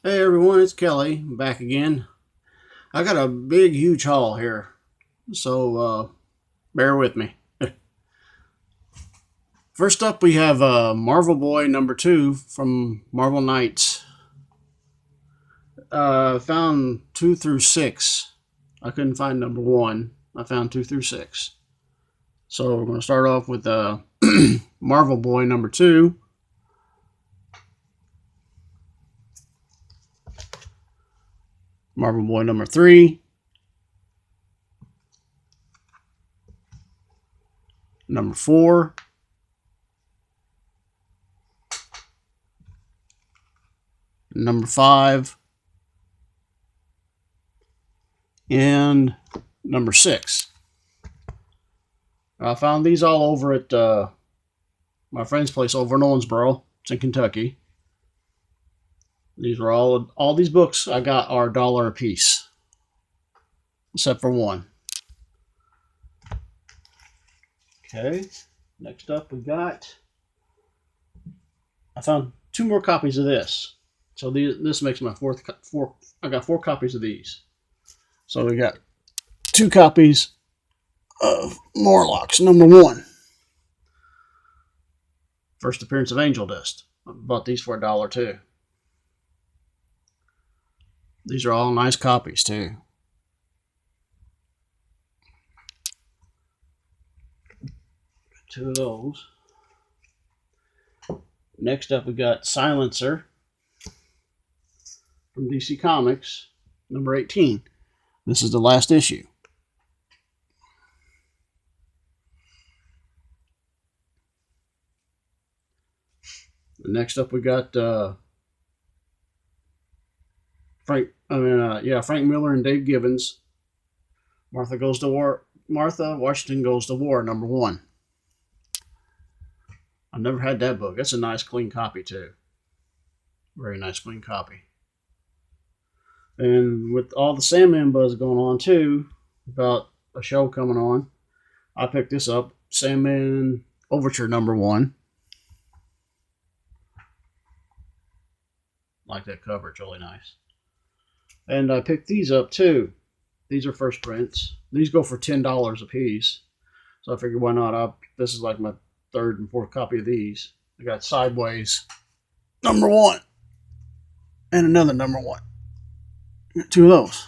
Hey everyone, it's Kelly back again. I got a big, huge haul here, so bear with me. First up, we have Marvel Boy #2 from Marvel Knights. Found 2 through 6. I couldn't find #1. I found 2 through 6. So we're going to start off with Marvel Boy #2. Marvel Boy #3. #4. #5. And #6. I found these all over at my friend's place over in Owensboro. It's in Kentucky. These are all these books I got are $1 a piece, except for one. Okay, next up I found 2 more copies of this. So this makes my four. I got 4 copies of these. So we got 2 copies of Morlocks #1. First appearance of Angel Dust. I bought these for $1 too. These are all nice copies too. 2 of those. Next up, we got Silencer from DC Comics, #18. This is the last issue. Next up, we got Frank Miller and Dave Gibbons. Martha Goes to War. Martha Washington Goes to War #1. I've never had that book. That's a nice, clean copy too. Very nice, clean copy. And with all the Sandman buzz going on too, about a show coming on, I picked this up. Sandman Overture #1. Like that cover, it's really nice. And I picked these up too. These are first prints. These go for $10 a piece. So I figured, why not? This is like my 3rd and 4th copy of these. I got Sideways #1 and another #1. Got 2 of those.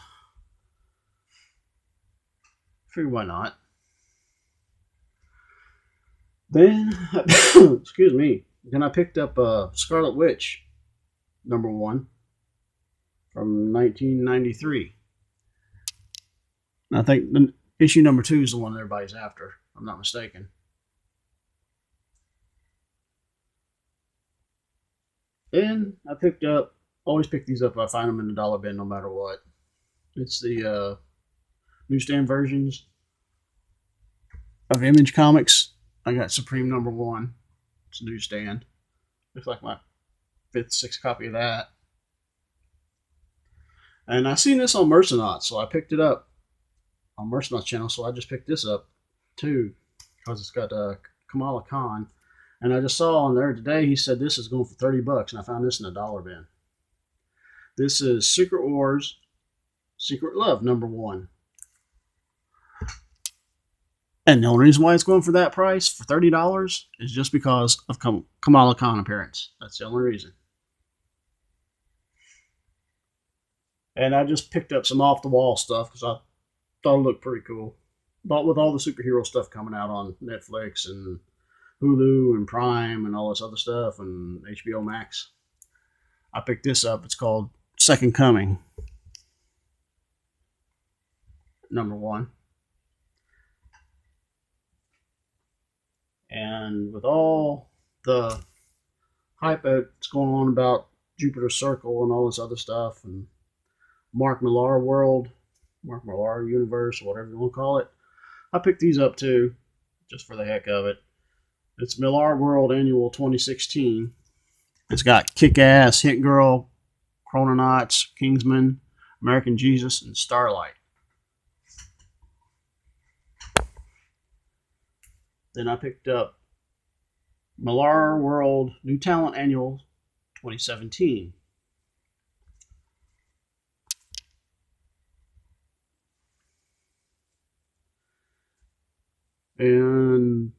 Figured, why not? Then, excuse me. Then I picked up Scarlet Witch #1 from 1993. And I think the issue #2 is the one everybody's after, if I'm not mistaken. And I always pick these up. I find them in the dollar bin no matter what. It's the newsstand versions of Image Comics. I got Supreme #1. It's a newsstand. Looks like my 5th, 6th copy of that. And I seen this on Mercenauts, so I picked it up on Mercenauts channel. So I just picked this up too, because it's got Kamala Khan. And I just saw on there today, he said this is going for $30, and I found this in a dollar bin. This is Secret Wars, Secret Love #1. And the only reason why it's going for that price, for $30, is just because of Kamala Khan appearance. That's the only reason. And I just picked up some off-the-wall stuff because I thought it looked pretty cool. But with all the superhero stuff coming out on Netflix and Hulu and Prime and all this other stuff and HBO Max, I picked this up. It's called Second Coming #1. And with all the hype that's going on about Jupiter Circle and all this other stuff and Mark Millar World, Mark Millar Universe, whatever you want to call it, I picked these up too, just for the heck of it. It's Millar World Annual 2016. It's got Kick-Ass, Hit Girl, Chrononauts, Kingsman, American Jesus, and Starlight. Then I picked up Millar World New Talent Annual 2017. And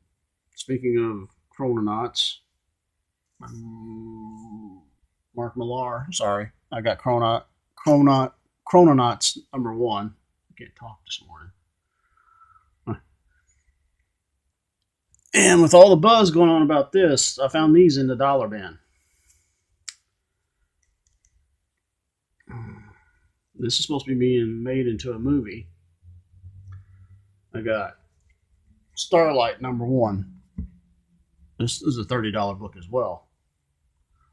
speaking of Chrononauts, Mark Millar. Sorry, I got Chrononauts #1. I can't talk this morning. And with all the buzz going on about this, I found these in the dollar bin. This is supposed to be being made into a movie. I got Starlight #1. This is a $30 book as well.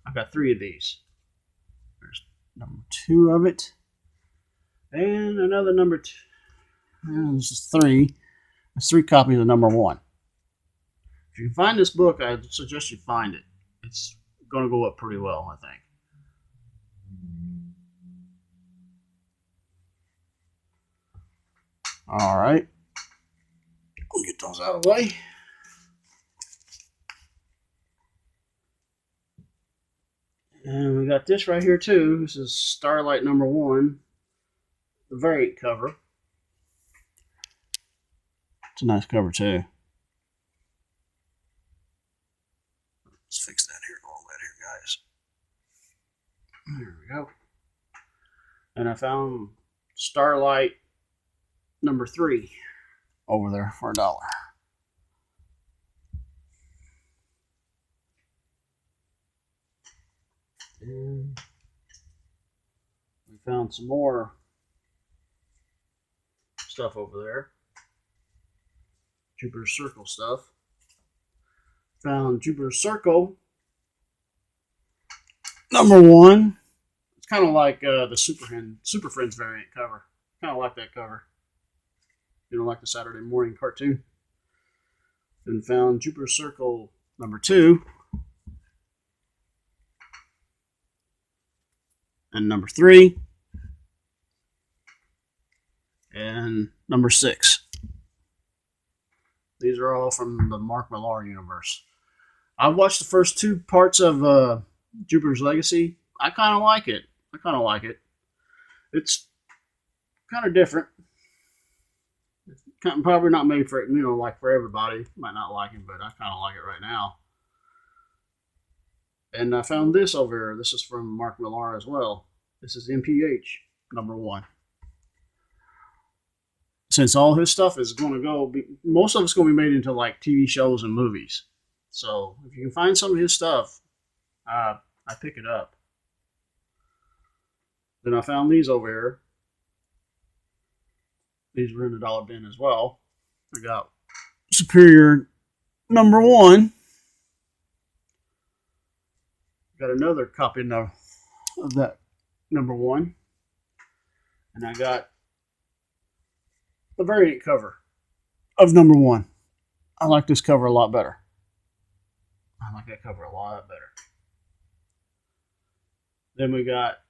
I've got 3 of these. There's #2 of it. And another #2. This is 3. There's 3 copies of #1. If you can find this book, I suggest you find it. It's going to go up pretty well, I think. All right. We'll get those out of the way. And we got this right here too. This is Starlight #1, the variant cover. It's a nice cover too. Let's fix that here a little bit here, guys. There we go. And I found Starlight #3 over there for $1. And we found some more stuff over there. Jupiter Circle stuff. Found Jupiter Circle #1. It's kind of like the Super Friends variant cover. Kind of like that cover. You know, like the Saturday morning cartoon. Then found Jupiter Circle #2. And #3. And #6. These are all from the Mark Millar universe. I've watched the first 2 parts of Jupiter's Legacy. I kind of like it. It's kind of different. It's probably not made for, like for everybody. Might not like it, but I kind of like it right now. And I found this over here. This is from Mark Millar as well. This is MPH #1. Since all his stuff is going to most of it's going to be made into like TV shows and movies. So if you can find some of his stuff, I pick it up. Then I found these over here. These were in the dollar bin as well. I got Superior #1. Got another copy of that #1. And I got the variant cover of #1. I like this cover a lot better. I like that cover a lot better. Then we got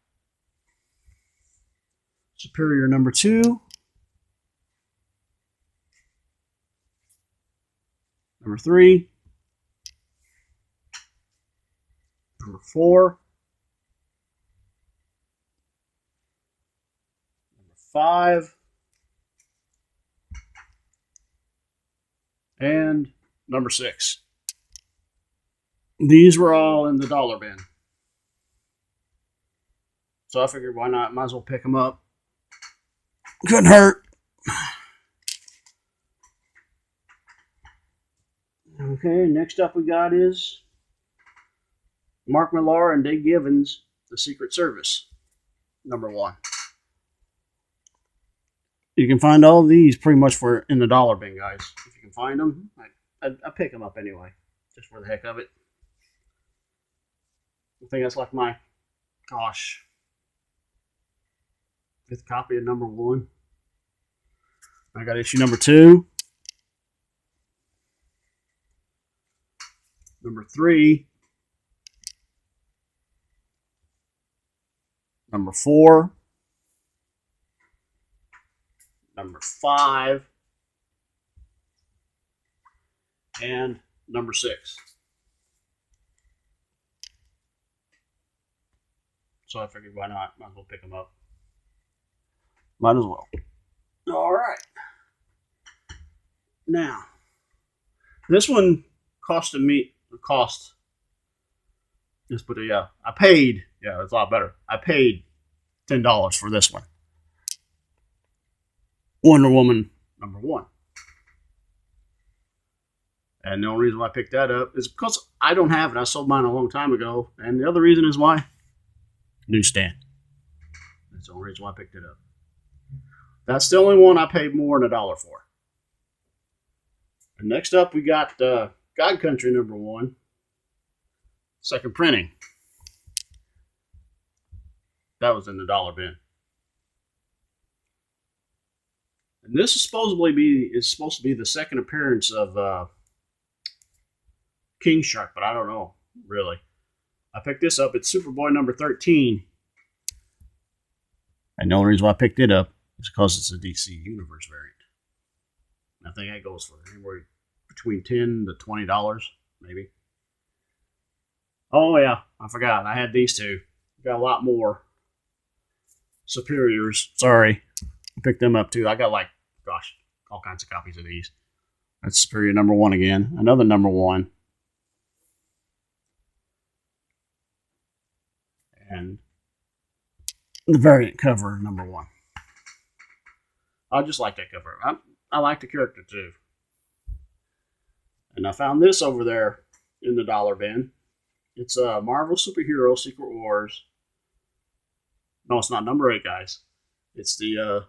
Superior #2. #3. #4. #5. And #6. These were all in the dollar bin. So I figured why not? Might as well pick them up. Couldn't hurt. Okay, next up we got is Mark Millar and Dave Gibbons, The Secret Service, #1. You can find all these pretty much in the dollar bin, guys. If you can find them, I pick them up anyway, just for the heck of it. I think that's like my, 5th copy of #1. I got issue #2, #3, #4, #5, and #6. So I figured why not? Might as well pick them up. Might as well. All right. Now, This one costed me cost. Just put it, yeah. I paid. Yeah, it's a lot better. I paid $10 for this one. Wonder Woman #1. And the only reason why I picked that up is because I don't have it. I sold mine a long time ago. And the other reason is why? Newsstand. That's the only reason why I picked it up. That's the only one I paid more than $1 for. And next up, we got God Country #1. Second printing. That was in the dollar bin. And this is supposed to be the second appearance of King Shark, but I don't know, really. I picked this up. It's Superboy #13. And the only reason why I picked it up is because it's a DC Universe variant. I think that goes for anywhere between $10 to $20, maybe. Oh, yeah, I forgot. I had these two. Got a lot more Superiors. Sorry. I picked them up, too. I got, like, gosh, all kinds of copies of these. That's Superior #1 again. Another #1. And the variant cover #1. I just like that cover. I like the character too. And I found this over there in the dollar bin. It's a Marvel Superhero Secret Wars. No, it's not #8, guys. It's the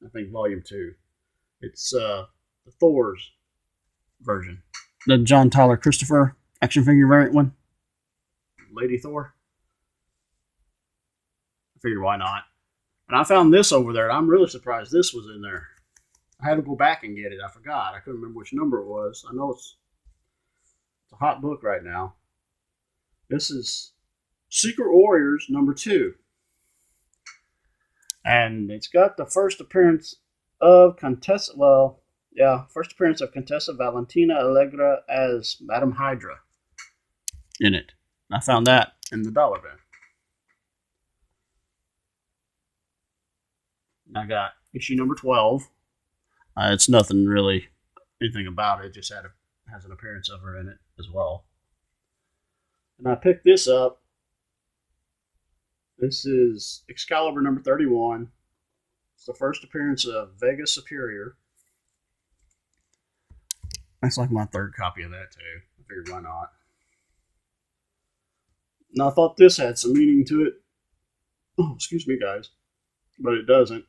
I think Volume 2. It's the Thor's version. The John Tyler Christopher action figure variant one. Lady Thor. Figure why not. And I found this over there. I'm really surprised this was in there. I had to go back and get it. I forgot. I couldn't remember which number it was. I know it's a hot book right now. This is Secret Warriors #2. And it's got the first appearance of Contessa. Well, yeah, first appearance of Contessa Valentina Allegra as Madam Hydra in it. I found that in the dollar bin. I got issue #12. It's nothing really, anything about it. It just has an appearance of her in it as well. And I picked this up. This is Excalibur #31. It's the first appearance of Vega Superior. That's like my third copy of that too. I figured why not. And I thought this had some meaning to it. Oh, excuse me, guys. But it doesn't.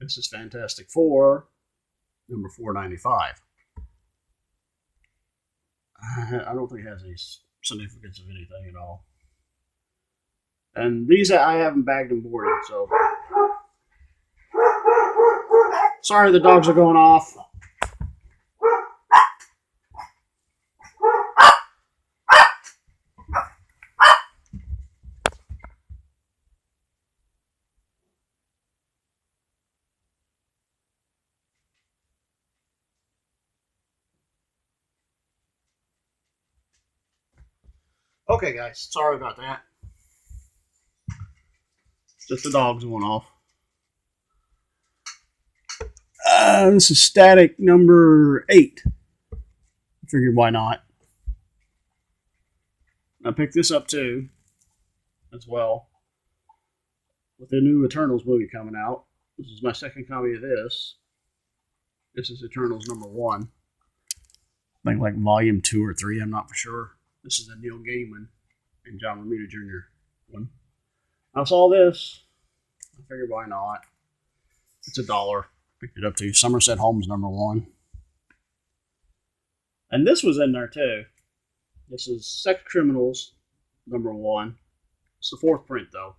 This is Fantastic Four, #495. I don't think it has any significance of anything at all. And these I haven't bagged and boarded, so. Sorry, the dogs are going off. Okay, guys, sorry about that. Just the dogs going off. This is Static #8. I figured why not. I picked this up too, as well. With the new Eternals movie coming out. This is my second copy of this. This is Eternals #1. I think like Volume 2 or 3, I'm not for sure. This is a Neil Gaiman and John Romita Jr. one. I saw this. I figured why not. It's $1. Picked it up to Somerset Holmes #1. And this was in there too. This is Sex Criminals #1. It's the 4th print though.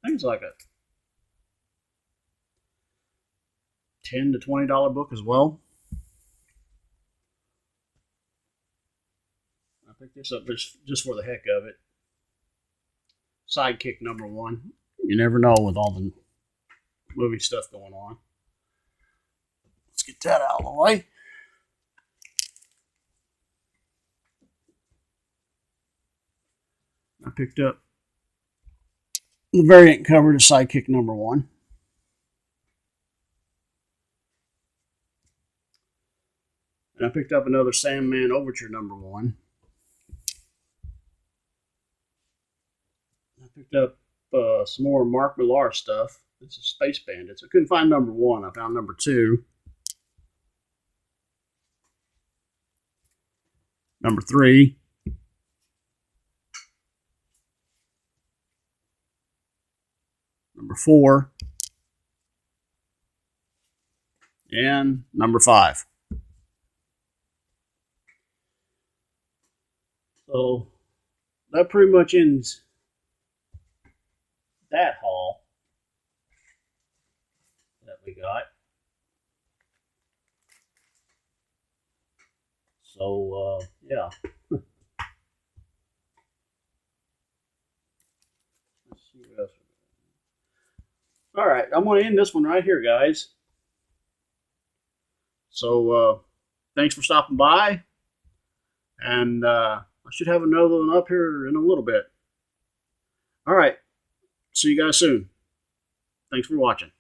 I think it's like a $10 to $20 book as well. I picked this up just for the heck of it. Sidekick #1. You never know with all the movie stuff going on. Let's get that out of the way. I picked up the variant cover to Sidekick #1. And I picked up another Sandman Overture #1. I picked up some more Mark Millar stuff. This is Space Bandits. I couldn't find #1. I found #2. #3. #4. And #5. So that pretty much ends that haul that we got. So yeah. Let's see what else. All right, I'm going to end this one right here, guys. So thanks for stopping by, and I should have another one up here in a little bit. All right, see you guys soon. Thanks for watching.